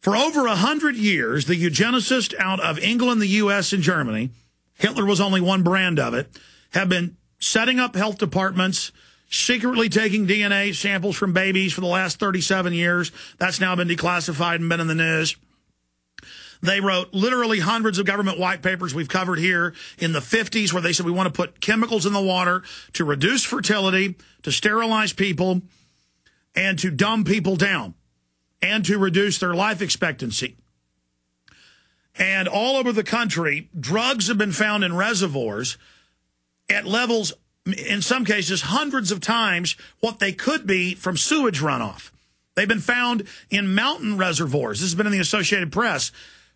For over 100 years, the eugenicists out of England, the U.S., and Germany, Hitler was only one brand of it, have been setting up health departments, secretly taking DNA samples from babies for the last 37 years. That's now been declassified and been in the news. They wrote literally hundreds of government white papers we've covered here in the 50s where they said we want to put chemicals in the water to reduce fertility, to sterilize people, and to dumb people down, and to reduce their life expectancy. And all over the country, drugs have been found in reservoirs at levels, in some cases, hundreds of times what they could be from sewage runoff. They've been found in mountain reservoirs. This has been in the Associated Press,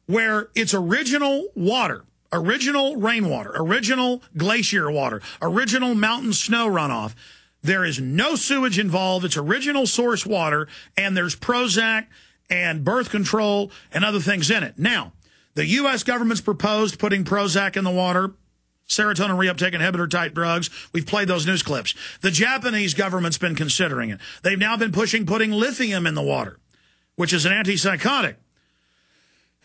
where it's original water, original rainwater, original glacier water, original mountain snow runoff. There is no sewage involved. It's original source water, and there's Prozac and birth control and other things in it. Now, the U.S. government's proposed putting Prozac in the water, serotonin reuptake inhibitor type drugs. We've played those news clips. The Japanese government's been considering it. They've now been pushing putting lithium in the water, which is an antipsychotic,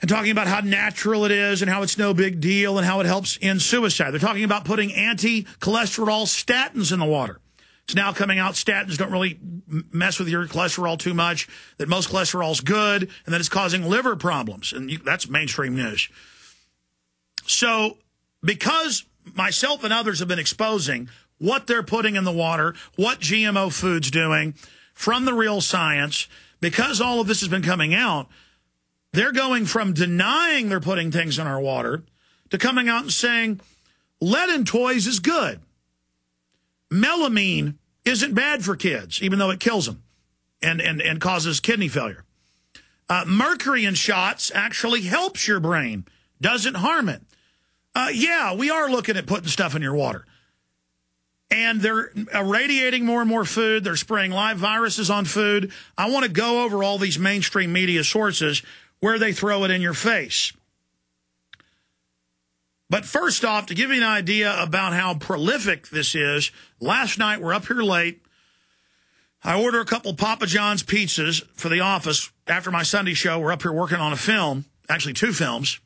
and talking about how natural it is and how it's no big deal and how it helps in suicide. They're talking about putting anti-cholesterol statins in the water. It's now coming out statins don't really mess with your cholesterol too much, that most cholesterol's good, and that it's causing liver problems. And that's mainstream news. So because myself and others have been exposing what they're putting in the water, what GMO food's doing from the real science, because all of this has been coming out, they're going from denying they're putting things in our water to coming out and saying lead in toys is good. Melamine isn't bad for kids, even though it kills them and causes kidney failure. Mercury in shots actually helps your brain, doesn't harm it. Yeah, we are looking at putting stuff in your water. And they're irradiating more and more food. They're spraying live viruses on food. I want to go over all these mainstream media sources where they throw it in your face. But first off, to give you an idea about how prolific this is, last night we're up here late. I order a couple Papa John's pizzas for the office. After my Sunday show, we're up here working on a film, actually 2 films.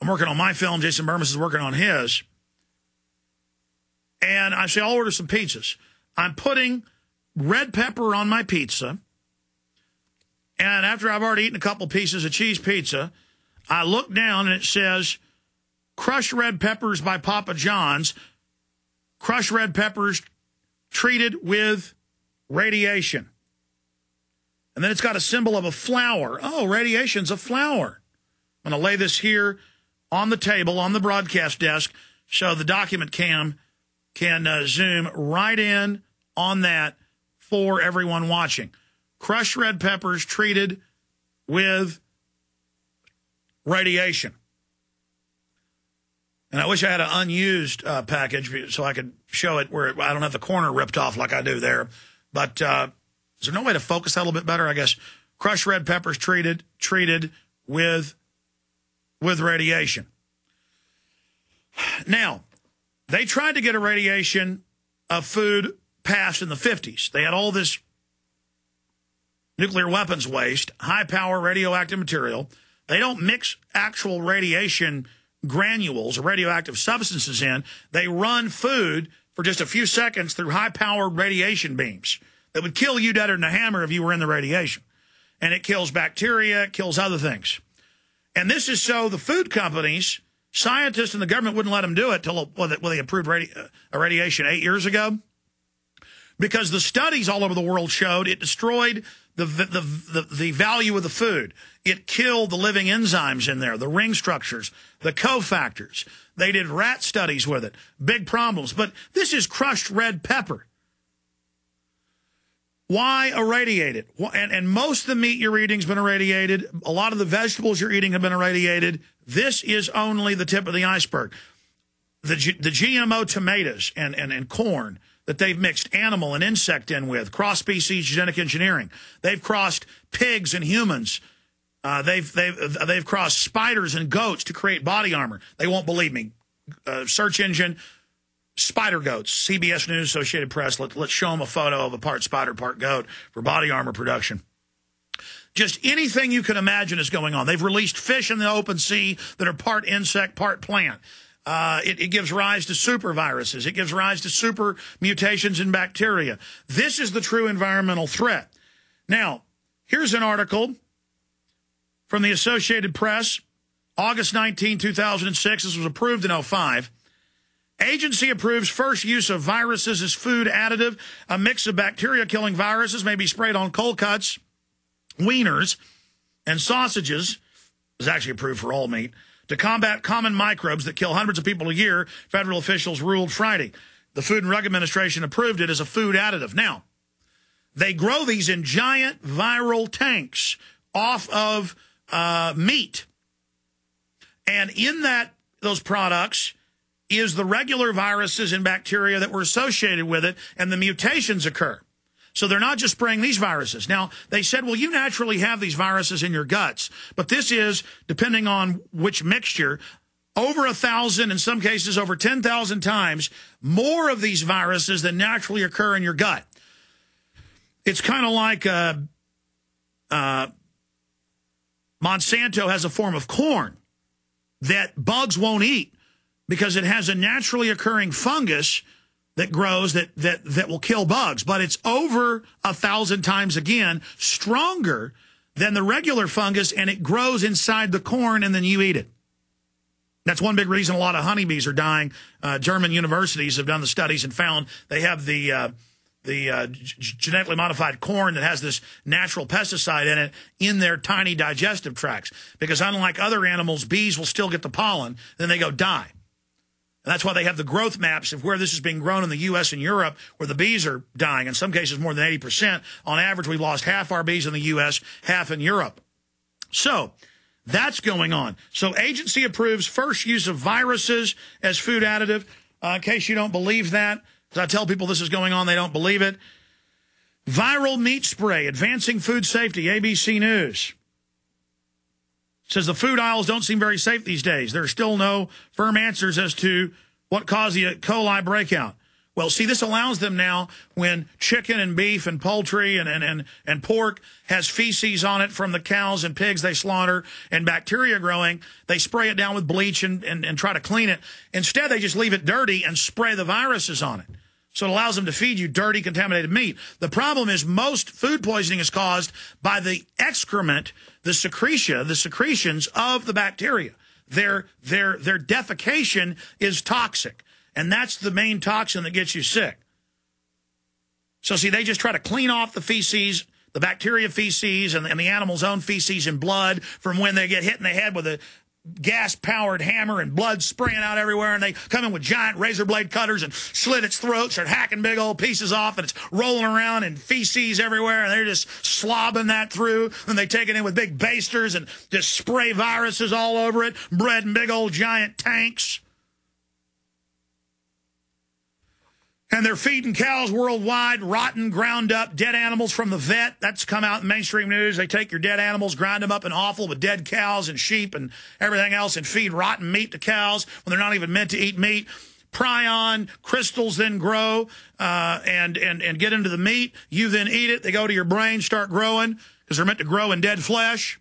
I'm working on my film. Jason Burmis is working on his. And I say, I'll order some pizzas. I'm putting red pepper on my pizza. And after I've already eaten a couple pieces of cheese pizza, I look down and it says, crushed red peppers by Papa John's, crushed red peppers treated with radiation. And then it's got a symbol of a flower. Oh, radiation's a flower. I'm going to lay this here on the table, on the broadcast desk, so the document cam can zoom right in on that for everyone watching. Crushed red peppers treated with radiation. And I wish I had an unused package so I could show it where I don't have the corner ripped off like I do there. But is there no way to focus that a little bit better? I guess crushed red peppers treated with radiation. Now, they tried to get irradiation of food passed in the 50s. They had all this nuclear weapons waste, high-power radioactive material. They don't mix actual radiation granules or radioactive substances in. They run food for just a few seconds through high-powered radiation beams that would kill you deader than a hammer if you were in the radiation. And it kills bacteria, it kills other things. And this is so the food companies, scientists and the government wouldn't let them do it until they approved irradiation 8 years ago. Because the studies all over the world showed it destroyed the value of the food. It killed the living enzymes in there, the ring structures, the cofactors. They did rat studies with it. Big problems. But this is crushed red pepper. Why irradiate it? And most of the meat you're eating has been irradiated. A lot of the vegetables you're eating have been irradiated. This is only the tip of the iceberg. The GMO tomatoes and corn that they've mixed animal and insect in with, cross-species genetic engineering. They've crossed pigs and humans. They've crossed spiders and goats to create body armor. They won't believe me. Search engine, spider goats, CBS News, Associated Press. Let's show them a photo of a part spider, part goat for body armor production. Just anything you can imagine is going on. They've released fish in the open sea that are part insect, part plant. It gives rise to super viruses. It gives rise to super mutations in bacteria. This is the true environmental threat. Now, here's an article from the Associated Press, August 19, 2006. This was approved in 2005. Agency approves first use of viruses as food additive. A mix of bacteria-killing viruses may be sprayed on cold cuts, wieners, and sausages. It was actually approved for all meat. To combat common microbes that kill hundreds of people a year, federal officials ruled Friday. The Food and Drug Administration approved it as a food additive. Now, they grow these in giant viral tanks off of meat. And in those products is the regular viruses and bacteria that were associated with it, and the mutations occur. So they're not just spraying these viruses. Now, they said, well, you naturally have these viruses in your guts, but this is, depending on which mixture, over 1,000, in some cases over 10,000 times more of these viruses than naturally occur in your gut. It's kind of like Monsanto has a form of corn that bugs won't eat because it has a naturally occurring fungus that grows that will kill bugs. But it's over 1,000 times again stronger than the regular fungus, and it grows inside the corn, and then you eat it. That's one big reason a lot of honeybees are dying. German universities have done the studies and found they have the genetically modified corn that has this natural pesticide in it in their tiny digestive tracts. Because unlike other animals, bees will still get the pollen, then they go die. And that's why they have the growth maps of where this is being grown in the U.S. and Europe, where the bees are dying. In some cases, more than 80%. On average, we've lost half our bees in the U.S., half in Europe. So that's going on. So agency approves first use of viruses as food additive. In case you don't believe that, because I tell people this is going on, they don't believe it. Viral meat spray, advancing food safety, ABC News. Says the food aisles don't seem very safe these days. There are still no firm answers as to what caused the E. coli breakout. Well, see, this allows them now when chicken and beef and poultry and pork has feces on it from the cows and pigs they slaughter and bacteria growing, they spray it down with bleach and try to clean it. Instead, they just leave it dirty and spray the viruses on it. So it allows them to feed you dirty, contaminated meat. The problem is most food poisoning is caused by the excrement, the secretions of the bacteria. Their defecation is toxic, and that's the main toxin that gets you sick. So, see, they just try to clean off the feces, the bacteria feces, and the animal's own feces and blood from when they get hit in the head with a gas-powered hammer and blood spraying out everywhere, and they come in with giant razor blade cutters and slit its throat, start hacking big old pieces off, and it's rolling around in feces everywhere, and they're just slobbing that through. Then they take it in with big basters and just spray viruses all over it, bred in big old giant tanks. And they're feeding cows worldwide, rotten, ground up, dead animals from the vet. That's come out in mainstream news. They take your dead animals, grind them up in offal with dead cows and sheep and everything else, and feed rotten meat to cows when they're not even meant to eat meat. Prion crystals then grow and get into the meat. You then eat it. They go to your brain, start growing, because they're meant to grow in dead flesh.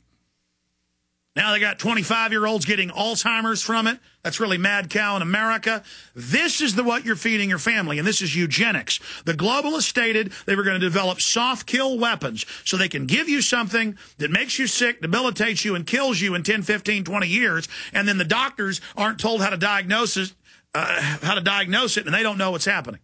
Now they got 25-year-olds getting Alzheimer's from it. That's really mad cow in America. This is what you're feeding your family, and this is eugenics. The globalists stated they were going to develop soft kill weapons so they can give you something that makes you sick, debilitates you, and kills you in 10, 15, 20 years, and then the doctors aren't told how to diagnose it, and they don't know what's happening.